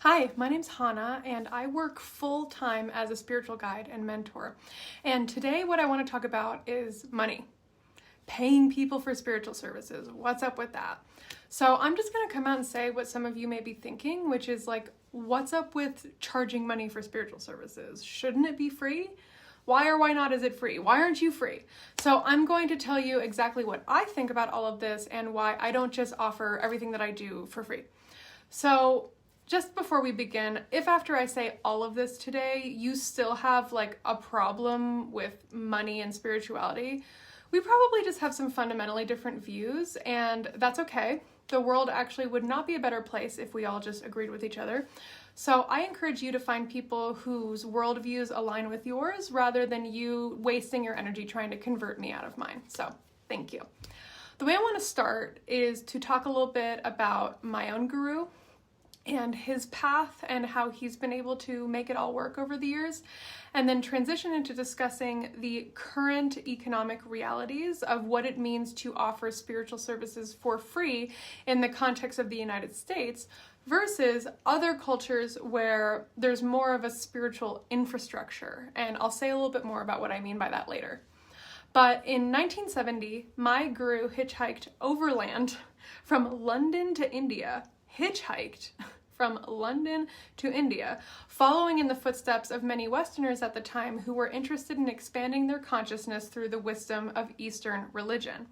Hi, my name's Hannah, and I work full-time as a spiritual guide and mentor. And today what I want to talk about is money. Paying people for spiritual services. What's up with that? So I'm just going to come out and say what some of you may be thinking, which is like, what's up with charging money for spiritual services? Shouldn't it be free? Why or why not is it free? Why aren't you free? So I'm going to tell you exactly what I think about all of this and why I don't just offer everything that I do for free. So just before we begin, if after I say all of this today, you still have like a problem with money and spirituality, we probably just have some fundamentally different views, and that's okay. The world actually would not be a better place if we all just agreed with each other. So I encourage you to find people whose worldviews align with yours rather than you wasting your energy trying to convert me out of mine. So thank you. The way I want to start is to talk a little bit about my own guru and his path and how he's been able to make it all work over the years, and then transition into discussing the current economic realities of what it means to offer spiritual services for free in the context of the United States versus other cultures where there's more of a spiritual infrastructure. And I'll say a little bit more about what I mean by that later. But in 1970, my guru hitchhiked overland from London to India, from London to India, following in the footsteps of many Westerners at the time who were interested in expanding their consciousness through the wisdom of Eastern religion.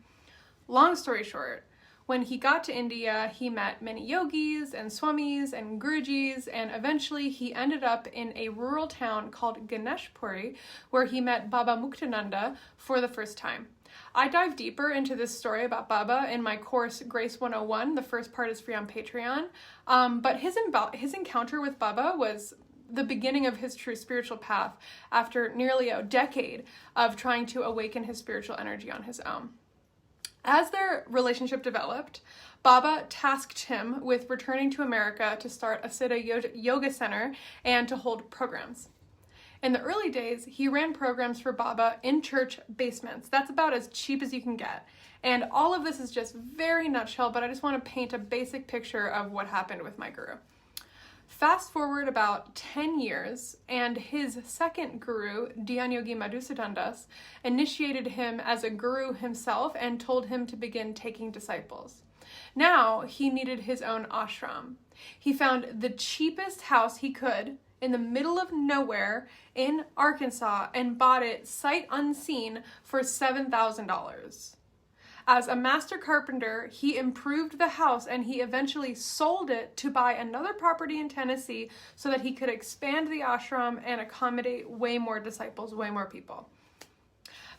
Long story short, when he got to India, he met many yogis and swamis and gurujis, and eventually he ended up in a rural town called Ganeshpuri, where he met Baba Muktananda for the first time. I dive deeper into this story about Baba in my course Grace 101. The first part is free on Patreon. But his encounter with Baba was the beginning of his true spiritual path after nearly a decade of trying to awaken his spiritual energy on his own. As their relationship developed, Baba tasked him with returning to America to start a Siddha yoga center and to hold programs. In the early days, he ran programs for Baba in church basements. That's about as cheap as you can get. And all of this is just very nutshell, but I just want to paint a basic picture of what happened with my guru. Fast forward about 10 years, and his second guru, Dhyanyogi Madhusudandas, initiated him as a guru himself and told him to begin taking disciples. Now he needed his own ashram. He found the cheapest house he could in the middle of nowhere in Arkansas and bought it sight unseen for $7,000. As a master carpenter, he improved the house and he eventually sold it to buy another property in Tennessee so that he could expand the ashram and accommodate way more disciples, way more people.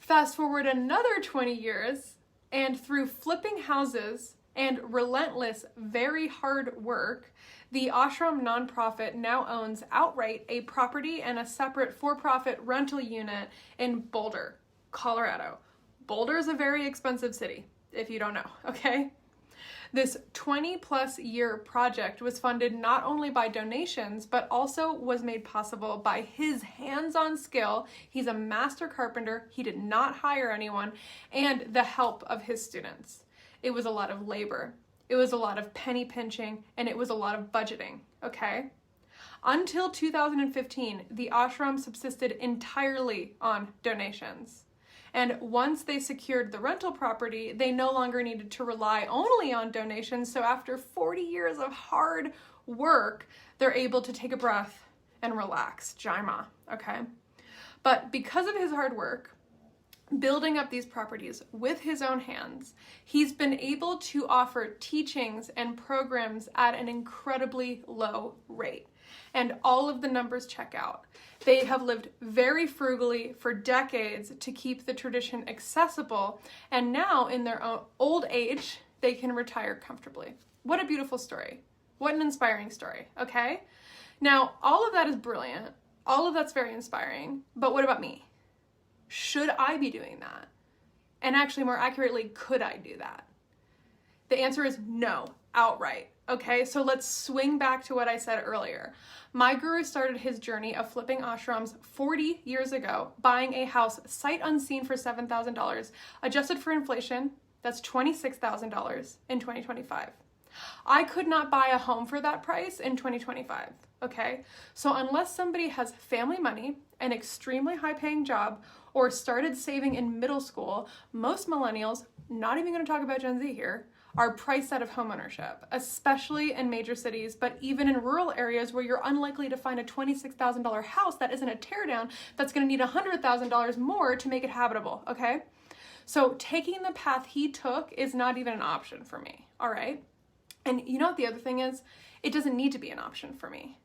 Fast forward another 20 years, and through flipping houses and relentless, very hard work, the ashram nonprofit now owns outright a property and a separate for-profit rental unit in Boulder, Colorado. Boulder is a very expensive city, if you don't know, okay? This 20-plus year project was funded not only by donations, but also was made possible by his hands-on skill. He's a master carpenter, he did not hire anyone, and the help of his students. It was a lot of labor. It was a lot of penny pinching, and it was a lot of budgeting, okay? Until 2015, the ashram subsisted entirely on donations. And once they secured the rental property, they no longer needed to rely only on donations. So after 40 years of hard work, they're able to take a breath and relax. Jai Ma, okay? But because of his hard work, building up these properties with his own hands, he's been able to offer teachings and programs at an incredibly low rate. And all of the numbers check out. They have lived very frugally for decades to keep the tradition accessible, and now in their own old age, they can retire comfortably. What a beautiful story. What an inspiring story, okay? Now, all of that is brilliant. All of that's very inspiring, but what about me? Should I be doing that? And actually, more accurately, could I do that? The answer is no, outright. Okay, so let's swing back to what I said earlier. My guru started his journey of flipping ashrams 40 years ago, buying a house sight unseen for $7,000. Adjusted for inflation, that's $26,000 in 2025. I could not buy a home for that price in 2025, okay? So unless somebody has family money, an extremely high-paying job, or started saving in middle school, most millennials, not even gonna talk about Gen Z here, are priced out of homeownership, especially in major cities, but even in rural areas where you're unlikely to find a $26,000 house that isn't a teardown that's gonna need $100,000 more to make it habitable, okay? So taking the path he took is not even an option for me, all right? And you know what the other thing is? It doesn't need to be an option for me.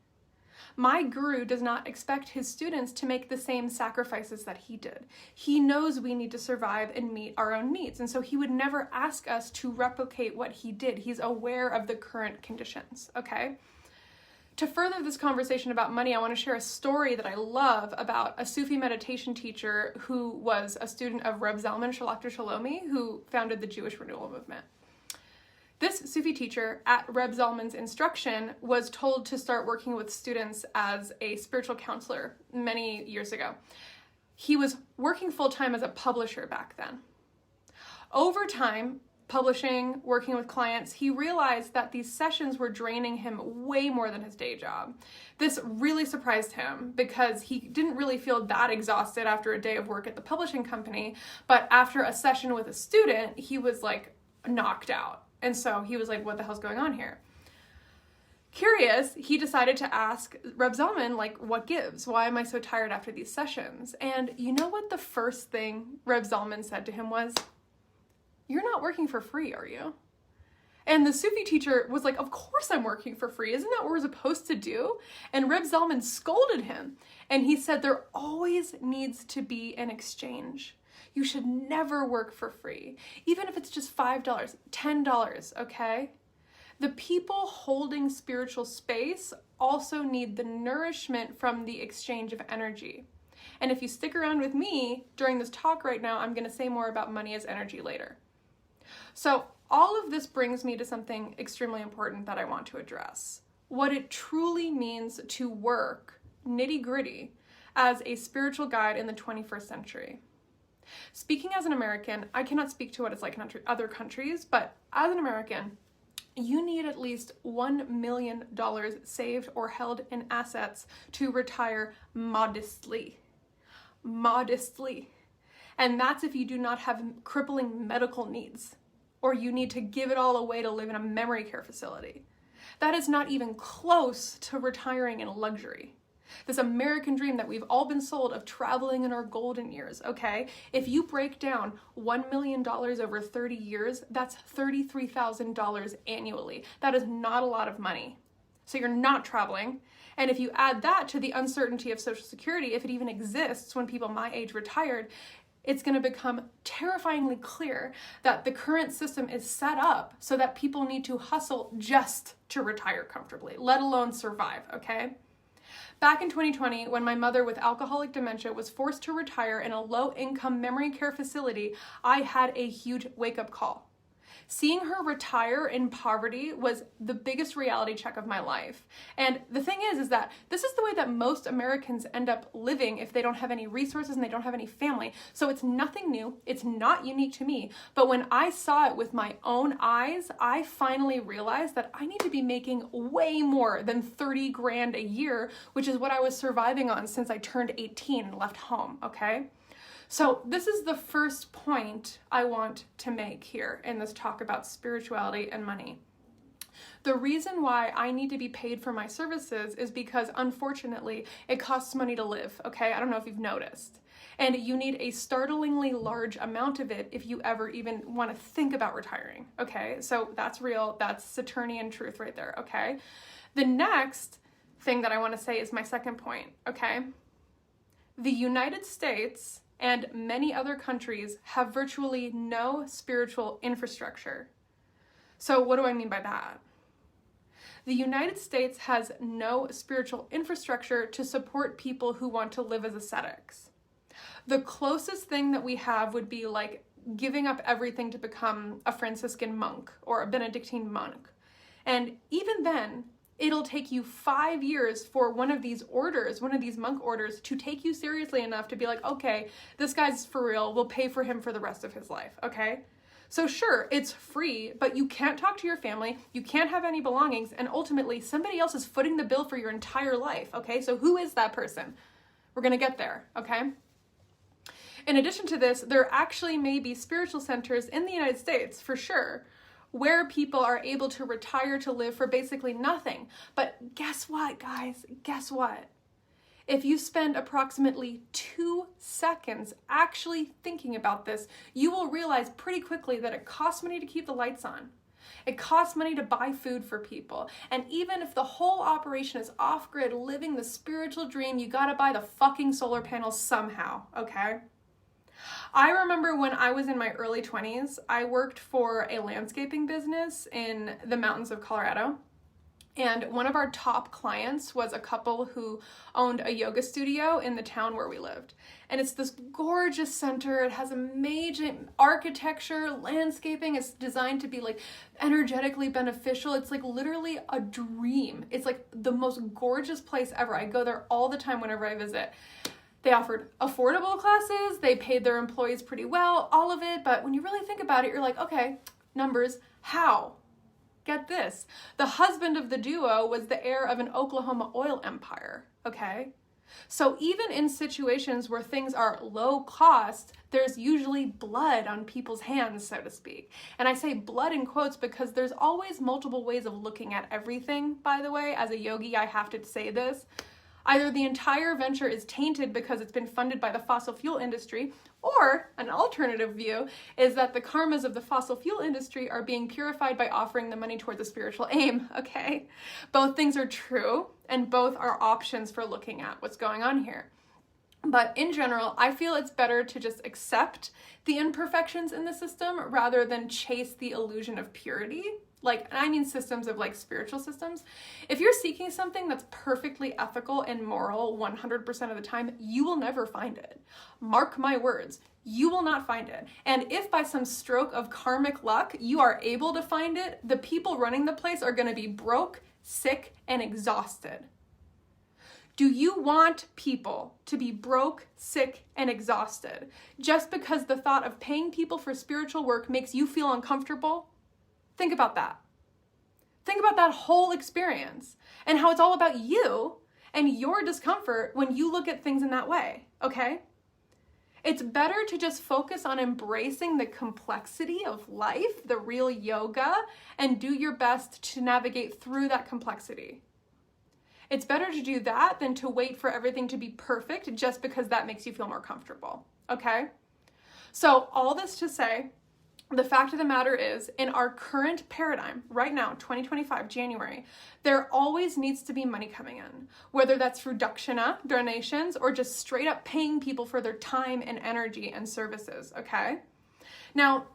My guru does not expect his students to make the same sacrifices that he did. He knows we need to survive and meet our own needs, and so he would never ask us to replicate what he did. He's aware of the current conditions, okay? To further this conversation about money, I want to share a story that I love about a Sufi meditation teacher who was a student of Reb Zalman Shalom Shalomi, who founded the Jewish Renewal Movement. This Sufi teacher, at Reb Zalman's instruction, was told to start working with students as a spiritual counselor many years ago. He was working full-time as a publisher back then. Over time, publishing, working with clients, he realized that these sessions were draining him way more than his day job. This really surprised him because he didn't really feel that exhausted after a day of work at the publishing company, but after a session with a student, he was like knocked out. And so he was like, what the hell's going on here? Curious, he decided to ask Reb Zalman, like, what gives? Why am I so tired after these sessions? And you know what the first thing Reb Zalman said to him was, you're not working for free, are you? And the Sufi teacher was like, of course I'm working for free. Isn't that what we're supposed to do? And Reb Zalman scolded him. And he said, there always needs to be an exchange. You should never work for free, even if it's just $5, $10, okay? The people holding spiritual space also need the nourishment from the exchange of energy. And if you stick around with me during this talk right now, I'm going to say more about money as energy later. So all of this brings me to something extremely important that I want to address. What it truly means to work nitty-gritty as a spiritual guide in the 21st century. Speaking as an American, I cannot speak to what it's like in other countries, but as an American, you need at least $1 million saved or held in assets to retire modestly. Modestly. And that's if you do not have crippling medical needs, or you need to give it all away to live in a memory care facility. That is not even close to retiring in luxury. This American dream that we've all been sold of traveling in our golden years, okay? If you break down $1 million over 30 years, that's $33,000 annually. That is not a lot of money. So you're not traveling. And if you add that to the uncertainty of Social Security, if it even exists when people my age retired, it's going to become terrifyingly clear that the current system is set up so that people need to hustle just to retire comfortably, let alone survive, okay? Back in 2020, when my mother with alcoholic dementia was forced to retire in a low-income memory care facility, I had a huge wake-up call. Seeing her retire in poverty was the biggest reality check of my life. And the thing is that this is the way that most Americans end up living if they don't have any resources and they don't have any family. So it's nothing new. It's not unique to me. But when I saw it with my own eyes, I finally realized that I need to be making way more than 30 grand a year, which is what I was surviving on since I turned 18 and left home, okay? So this is the first point I want to make here in this talk about spirituality and money. The reason why I need to be paid for my services is because, unfortunately, it costs money to live, okay? I don't know if you've noticed. And you need a startlingly large amount of it if you ever even want to think about retiring, okay? So that's real. That's Saturnian truth right there, okay? The next thing that I want to say is my second point, okay? The United States and many other countries have virtually no spiritual infrastructure. So what do I mean by that? The United States has no spiritual infrastructure to support people who want to live as ascetics. The closest thing that we have would be like giving up everything to become a Franciscan monk or a Benedictine monk. And even then, it'll take you 5 years for one of these orders, one of these monk orders, to take you seriously enough to be like, okay, this guy's for real, we'll pay for him for the rest of his life, okay? So sure, it's free, but you can't talk to your family, you can't have any belongings, and ultimately somebody else is footing the bill for your entire life, okay? So who is that person? We're gonna get there, okay? In addition to this, there actually may be spiritual centers in the United States, for sure, where people are able to retire to live for basically nothing. But guess what, guys? Guess what? If you spend approximately 2 seconds actually thinking about this, you will realize pretty quickly that it costs money to keep the lights on. It costs money to buy food for people. And even if the whole operation is off-grid, living the spiritual dream, you gotta buy the fucking solar panels somehow, okay? I remember when I was in my early 20s, I worked for a landscaping business in the mountains of Colorado. And one of our top clients was a couple who owned a yoga studio in the town where we lived. And it's this gorgeous center. It has amazing architecture, landscaping. It's designed to be like energetically beneficial. It's like literally a dream. It's like the most gorgeous place ever. I go there all the time whenever I visit. They offered affordable classes. They paid their employees pretty well, all of it. But when you really think about it, you're like, okay, numbers, how? Get this. The husband of the duo was the heir of an Oklahoma oil empire, okay? So even in situations where things are low cost, there's usually blood on people's hands, so to speak. And I say blood in quotes because there's always multiple ways of looking at everything, by the way. As a yogi, I have to say this. Either the entire venture is tainted because it's been funded by the fossil fuel industry, or an alternative view is that the karmas of the fossil fuel industry are being purified by offering the money towards a spiritual aim, okay? Both things are true, and both are options for looking at what's going on here. But in general, I feel it's better to just accept the imperfections in the system rather than chase the illusion of purity. Like, and I mean systems of like spiritual systems. If you're seeking something that's perfectly ethical and moral 100% of the time, you will never find it. Mark my words, you will not find it. And if by some stroke of karmic luck you are able to find it, the people running the place are going to be broke, sick, and exhausted. Do you want people to be broke, sick, and exhausted just because the thought of paying people for spiritual work makes you feel uncomfortable? Think about that. Think about that whole experience and how it's all about you and your discomfort when you look at things in that way, okay? It's better to just focus on embracing the complexity of life, the real yoga, and do your best to navigate through that complexity. It's better to do that than to wait for everything to be perfect just because that makes you feel more comfortable, okay? So all this to say, the fact of the matter is, in our current paradigm, right now, 2025, January, there always needs to be money coming in, whether that's through dakshina, donations, or just straight up paying people for their time and energy and services, okay? Now,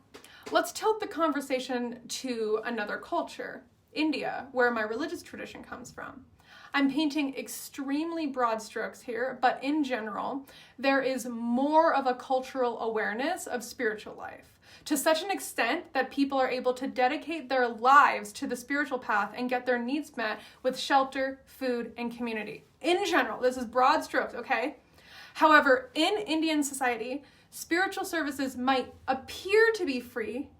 let's tilt the conversation to another culture, India, where my religious tradition comes from. I'm painting extremely broad strokes here, but in general, there is more of a cultural awareness of spiritual life, to such an extent that people are able to dedicate their lives to the spiritual path and get their needs met with shelter, food, and community. In general, this is broad strokes, okay? However, in Indian society, spiritual services might appear to be free,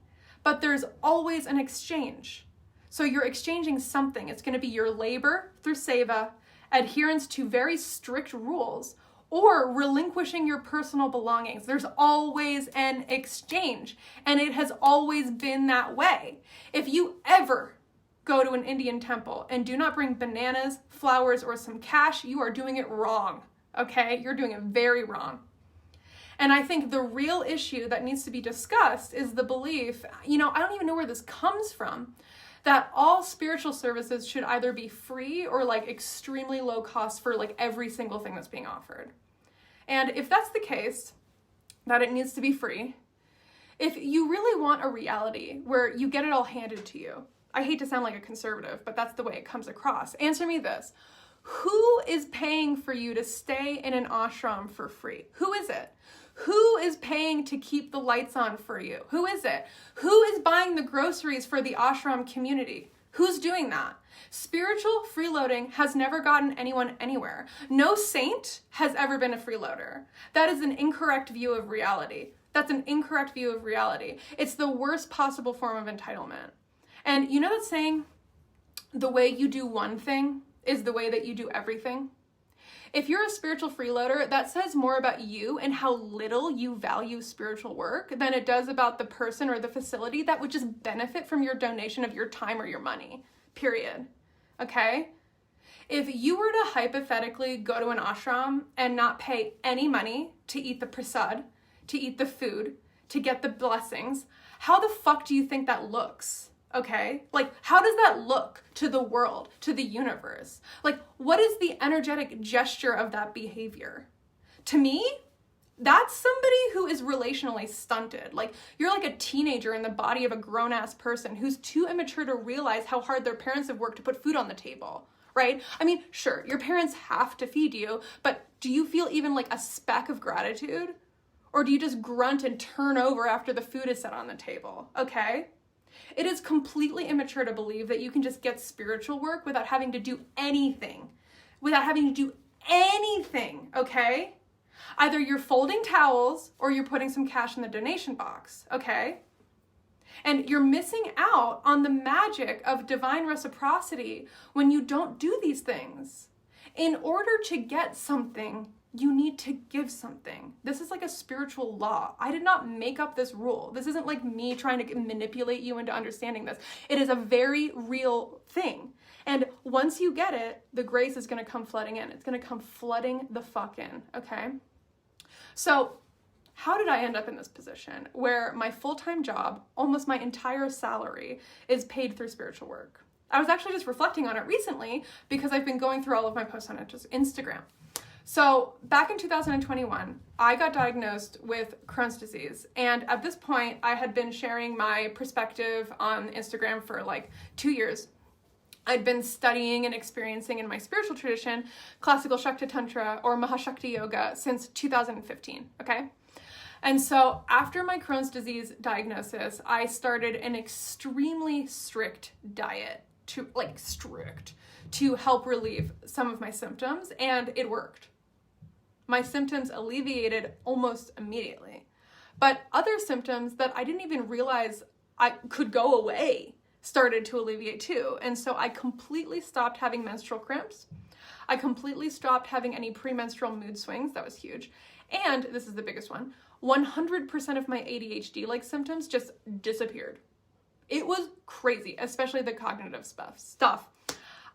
but there's always an exchange. So you're exchanging something. It's going to be your labor through seva, adherence to very strict rules, or relinquishing your personal belongings. There's always an exchange, and it has always been that way. If you ever go to an Indian temple and do not bring bananas, flowers, or some cash, you are doing it wrong, okay? You're doing it very wrong. And I think the real issue that needs to be discussed is the belief, I don't even know where this comes from, that all spiritual services should either be free or like extremely low cost for like every single thing that's being offered. And if that's the case, that it needs to be free, if you really want a reality where you get it all handed to you, I hate to sound like a conservative, but that's the way it comes across. Answer me this. Who is paying for you to stay in an ashram for free? Who is it? Who is paying to keep the lights on for you? Who is it? Who is buying the groceries for the ashram community? Who's doing that? Spiritual freeloading has never gotten anyone anywhere. No saint has ever been a freeloader. That is an incorrect view of reality. That's an incorrect view of reality. It's the worst possible form of entitlement. And you know that saying, the way you do one thing is the way that you do everything? If you're a spiritual freeloader, that says more about you and how little you value spiritual work than it does about the person or the facility that would just benefit from your donation of your time or your money, period. Okay? If you were to hypothetically go to an ashram and not pay any money to eat the prasad, to eat the food, to get the blessings, how the fuck do you think that looks? Okay? Like, how does that look to the world, to the universe? Like, what is the energetic gesture of that behavior? To me, that's somebody who is relationally stunted. Like, you're like a teenager in the body of a grown-ass person who's too immature to realize how hard their parents have worked to put food on the table, right? I mean, sure, your parents have to feed you, but do you feel even like a speck of gratitude? Or do you just grunt and turn over after the food is set on the table, okay? It is completely immature to believe that you can just get spiritual work without having to do anything. Okay? Either you're folding towels or you're putting some cash in the donation box, okay? And you're missing out on the magic of divine reciprocity when you don't do these things. In order to get something, you need to give something. This is like a spiritual law. I did not make up this rule. This isn't like me trying to manipulate you into understanding this. It is a very real thing. And once you get it, the grace is going to come flooding in. It's going to come flooding the fuck in, okay? So how did I end up in this position where my full-time job, almost my entire salary, is paid through spiritual work? I was actually just reflecting on it recently because I've been going through all of my posts on Instagram. So back in 2021, I got diagnosed with Crohn's disease. And at this point, I had been sharing my perspective on Instagram for like 2 years. I'd been studying and experiencing in my spiritual tradition, classical Shakta Tantra or Mahashakti Yoga since 2015, okay? And so after my Crohn's disease diagnosis, I started an extremely strict diet to help relieve some of my symptoms, and it worked. My symptoms alleviated almost immediately. But other symptoms that I didn't even realize I could go away started to alleviate too. And so I completely stopped having menstrual cramps. I completely stopped having any premenstrual mood swings. That was huge. And this is the biggest one. 100% of my ADHD-like symptoms just disappeared. It was crazy, especially the cognitive stuff.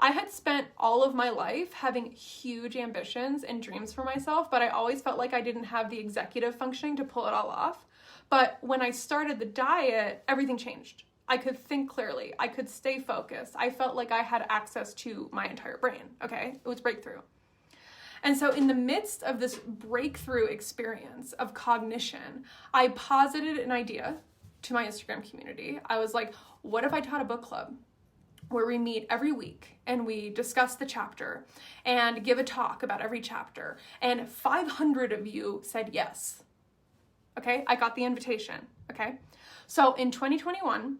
I had spent all of my life having huge ambitions and dreams for myself, but I always felt like I didn't have the executive functioning to pull it all off. But when I started the diet, everything changed. I could think clearly. I could stay focused. I felt like I had access to my entire brain, okay? It was breakthrough. And so in the midst of this breakthrough experience of cognition, I posited an idea to my Instagram community. I was like, what if I taught a book club where we meet every week and we discuss the chapter and give a talk about every chapter? And 500 of you said yes. Okay, I got the invitation, okay? So in 2021,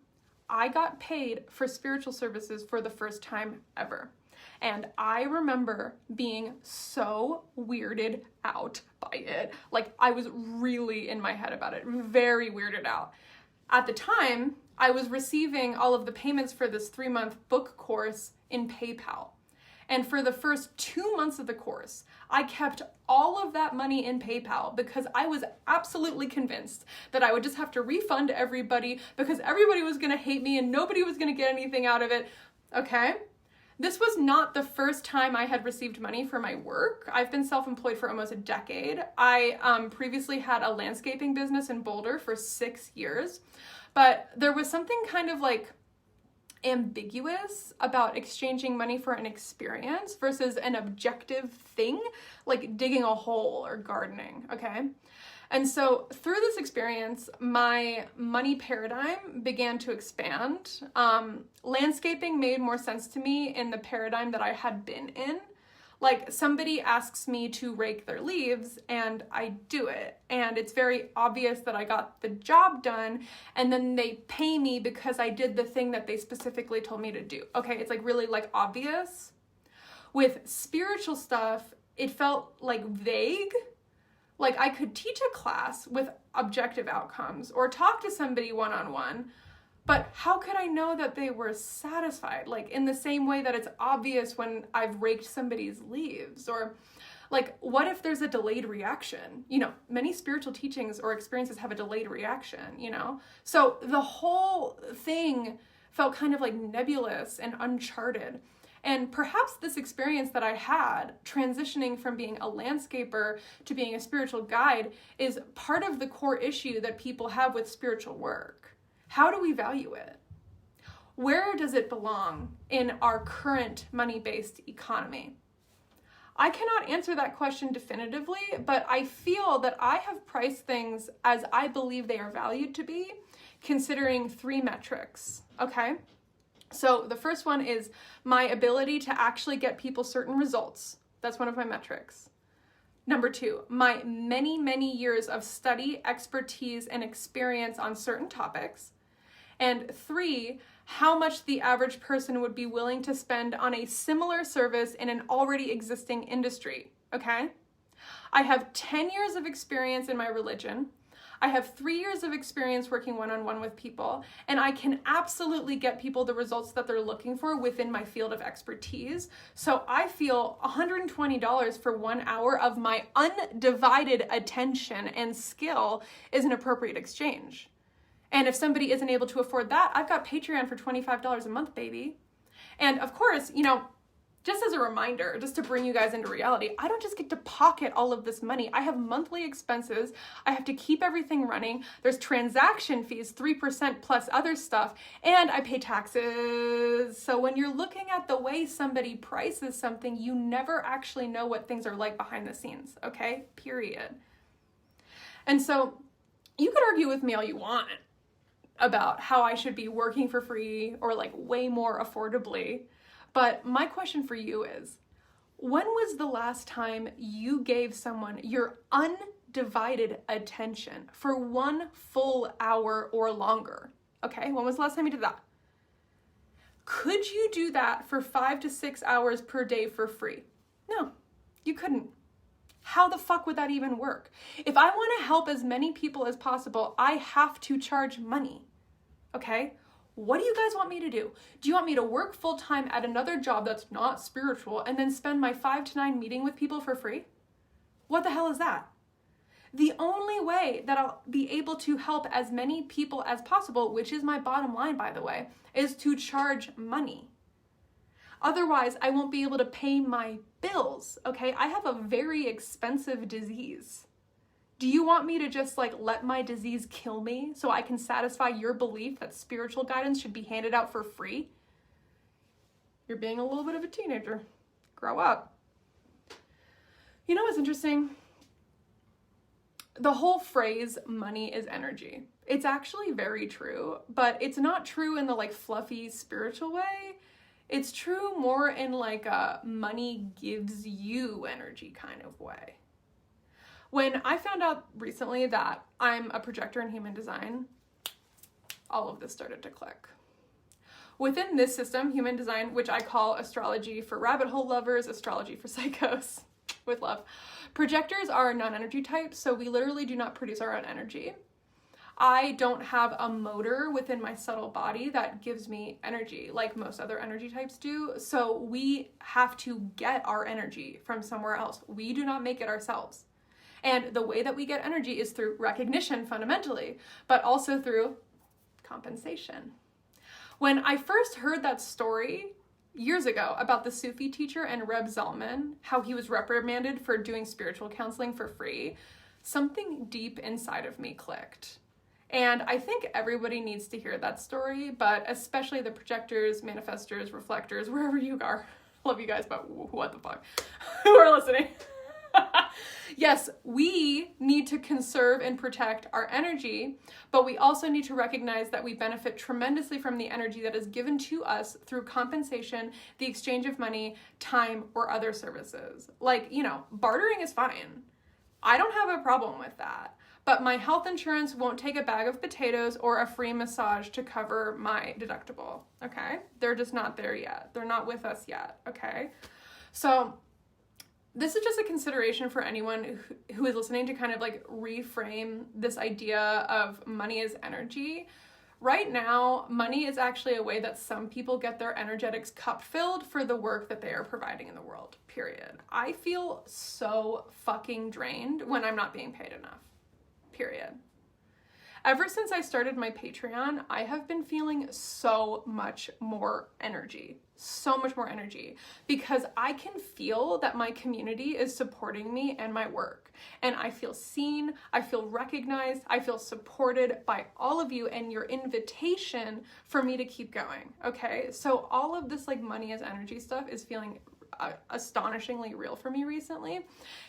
I got paid for spiritual services for the first time ever. And I remember being so weirded out by it. Like, I was really in my head about it, very weirded out. At the time, I was receiving all of the payments for this 3-month book course in PayPal. And for the first 2 months of the course, I kept all of that money in PayPal because I was absolutely convinced that I would just have to refund everybody because everybody was going to hate me and nobody was going to get anything out of it. Okay? This was not the first time I had received money for my work. I've been self-employed for almost a decade. I previously had a landscaping business in Boulder for 6 years, but there was something kind of like ambiguous about exchanging money for an experience versus an objective thing, like digging a hole or gardening, okay? And so through this experience, my money paradigm began to expand. Landscaping made more sense to me in the paradigm that I had been in. Like, somebody asks me to rake their leaves and I do it. And it's very obvious that I got the job done, and then they pay me because I did the thing that they specifically told me to do. Okay, it's like really like obvious. With spiritual stuff, it felt like vague. Like I could teach a class with objective outcomes or talk to somebody one-on-one, but how could I know that they were satisfied? Like in the same way that it's obvious when I've raked somebody's leaves, or like, what if there's a delayed reaction? You know, many spiritual teachings or experiences have a delayed reaction, you know? So the whole thing felt kind of like nebulous and uncharted. And perhaps this experience that I had transitioning from being a landscaper to being a spiritual guide is part of the core issue that people have with spiritual work. How do we value it? Where does it belong in our current money-based economy? I cannot answer that question definitively, but I feel that I have priced things as I believe they are valued to be, considering 3 metrics, okay? So the first one is my ability to actually get people certain results. That's one of my metrics. Number 2, my many, many years of study, expertise, and experience on certain topics. And 3, how much the average person would be willing to spend on a similar service in an already existing industry, okay? I have 10 years of experience in my religion. I have 3 years of experience working one-on-one with people, and I can absolutely get people the results that they're looking for within my field of expertise. So I feel $120 for 1 hour of my undivided attention and skill is an appropriate exchange. And if somebody isn't able to afford that, I've got Patreon for $25 a month, baby. And of course, you know, just as a reminder, just to bring you guys into reality, I don't just get to pocket all of this money. I have monthly expenses. I have to keep everything running. There's transaction fees, 3% plus other stuff, and I pay taxes. So when you're looking at the way somebody prices something, you never actually know what things are like behind the scenes, okay? Period. And so you could argue with me all you want about how I should be working for free or like way more affordably. But my question for you is, when was the last time you gave someone your undivided attention for 1 full hour or longer? Okay, when was the last time you did that? Could you do that for 5 to 6 hours per day for free? No, you couldn't. How the fuck would that even work? If I want to help as many people as possible, I have to charge money. Okay? What do you guys want me to do? Do you want me to work full-time at another job that's not spiritual and then spend my 5 to 9 meeting with people for free? What the hell is that? The only way that I'll be able to help as many people as possible, which is my bottom line, by the way, is to charge money. Otherwise, I won't be able to pay my bills, okay? I have a very expensive disease. Do you want me to just like let my disease kill me so I can satisfy your belief that spiritual guidance should be handed out for free? You're being a little bit of a teenager. Grow up. You know what's interesting? The whole phrase, money is energy. It's actually very true, but it's not true in the like fluffy spiritual way. It's true more in like a money gives you energy kind of way. When I found out recently that I'm a projector in human design, all of this started to click. Within this system, human design, which I call astrology for rabbit hole lovers, astrology for psychos, with love, projectors are non-energy types, so we literally do not produce our own energy. I don't have a motor within my subtle body that gives me energy like most other energy types do, so we have to get our energy from somewhere else. We do not make it ourselves. And the way that we get energy is through recognition fundamentally, but also through compensation. When I first heard that story years ago about the Sufi teacher and Reb Zalman, how he was reprimanded for doing spiritual counseling for free, something deep inside of me clicked. And I think everybody needs to hear that story, but especially the projectors, manifestors, reflectors, wherever you are. Love you guys, but what the fuck? Who are listening? Yes, we need to conserve and protect our energy, but we also need to recognize that we benefit tremendously from the energy that is given to us through compensation, the exchange of money, time, or other services. Like, you know, bartering is fine. I don't have a problem with that. But my health insurance won't take a bag of potatoes or a free massage to cover my deductible, okay? They're just not there yet. They're not with us yet, okay? So this is just a consideration for anyone who is listening to kind of like reframe this idea of money as energy. Right now, money is actually a way that some people get their energetics cup filled for the work that they are providing in the world, period. I feel so fucking drained when I'm not being paid enough, period. Ever since I started my Patreon, I have been feeling so much more energy, because I can feel that my community is supporting me and my work. And I feel seen, I feel recognized, I feel supported by all of you and your invitation for me to keep going, okay? So all of this like money as energy stuff is feeling astonishingly real for me recently.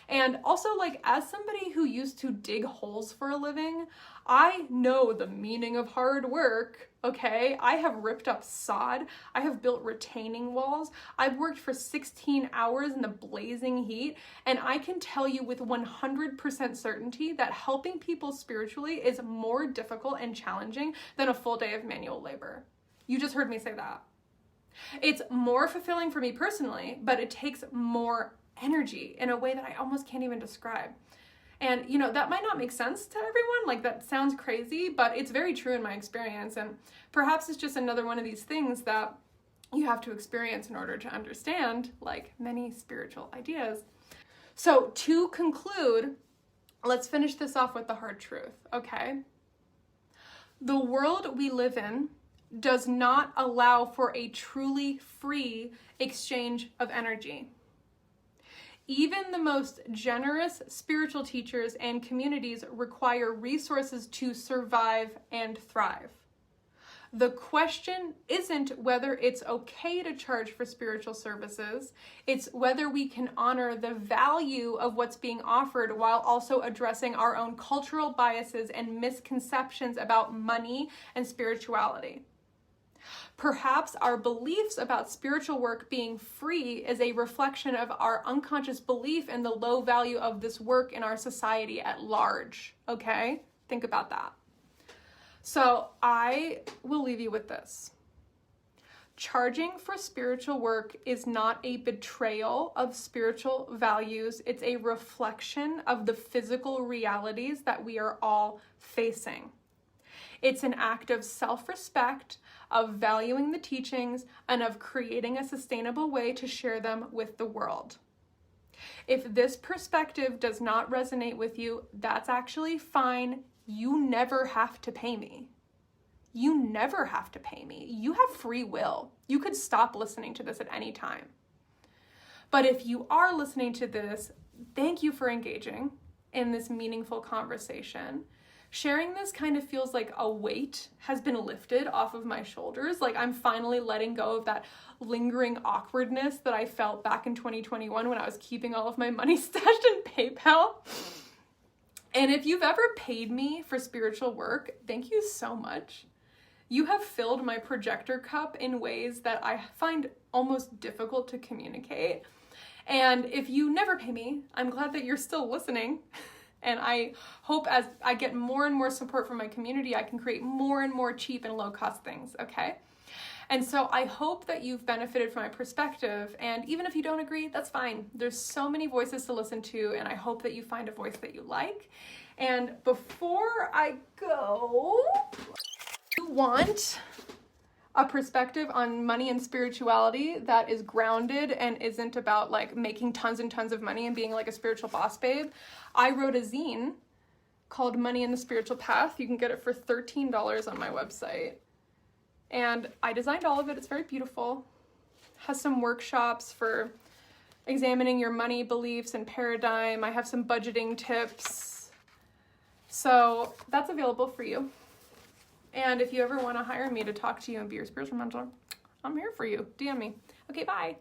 And also, like, as somebody who used to dig holes for a living, I know the meaning of hard work, okay? I have ripped up sod, I have built retaining walls, I've worked for 16 hours in the blazing heat, and I can tell you with 100% certainty that helping people spiritually is more difficult and challenging than a full day of manual labor. You just heard me say that. It's more fulfilling for me personally, but it takes more energy in a way that I almost can't even describe. And, you know, that might not make sense to everyone. Like, that sounds crazy, but it's very true in my experience. And perhaps it's just another one of these things that you have to experience in order to understand, like many spiritual ideas. So to conclude, let's finish this off with the hard truth, okay? The world we live in does not allow for a truly free exchange of energy. Even the most generous spiritual teachers and communities require resources to survive and thrive. The question isn't whether it's okay to charge for spiritual services, it's whether we can honor the value of what's being offered while also addressing our own cultural biases and misconceptions about money and spirituality. Perhaps our beliefs about spiritual work being free is a reflection of our unconscious belief in the low value of this work in our society at large, okay? Think about that. So I will leave you with this. Charging for spiritual work is not a betrayal of spiritual values. It's a reflection of the physical realities that we are all facing. It's an act of self-respect, of valuing the teachings, and of creating a sustainable way to share them with the world. If this perspective does not resonate with you, that's actually fine. You never have to pay me. You never have to pay me. You have free will. You could stop listening to this at any time. But if you are listening to this, thank you for engaging in this meaningful conversation. Sharing this kind of feels like a weight has been lifted off of my shoulders. Like, I'm finally letting go of that lingering awkwardness that I felt back in 2021 when I was keeping all of my money stashed in PayPal. And if you've ever paid me for spiritual work, thank you so much. You have filled my projector cup in ways that I find almost difficult to communicate. And if you never pay me, I'm glad that you're still listening. And I hope as I get more and more support from my community, I can create more and more cheap and low-cost things, okay? And so I hope that you've benefited from my perspective, and even if you don't agree, that's fine. There's so many voices to listen to, and I hope that you find a voice that you like. And before I go, you want a perspective on money and spirituality that is grounded and isn't about like making tons and tons of money and being like a spiritual boss babe. I wrote a zine called Money and the Spiritual Path. You can get it for $13 on my website. And I designed all of it. It's very beautiful. Has some workshops for examining your money beliefs and paradigm. I have some budgeting tips. So that's available for you. And if you ever want to hire me to talk to you and be your spiritual mentor, I'm here for you. DM me. Okay, bye.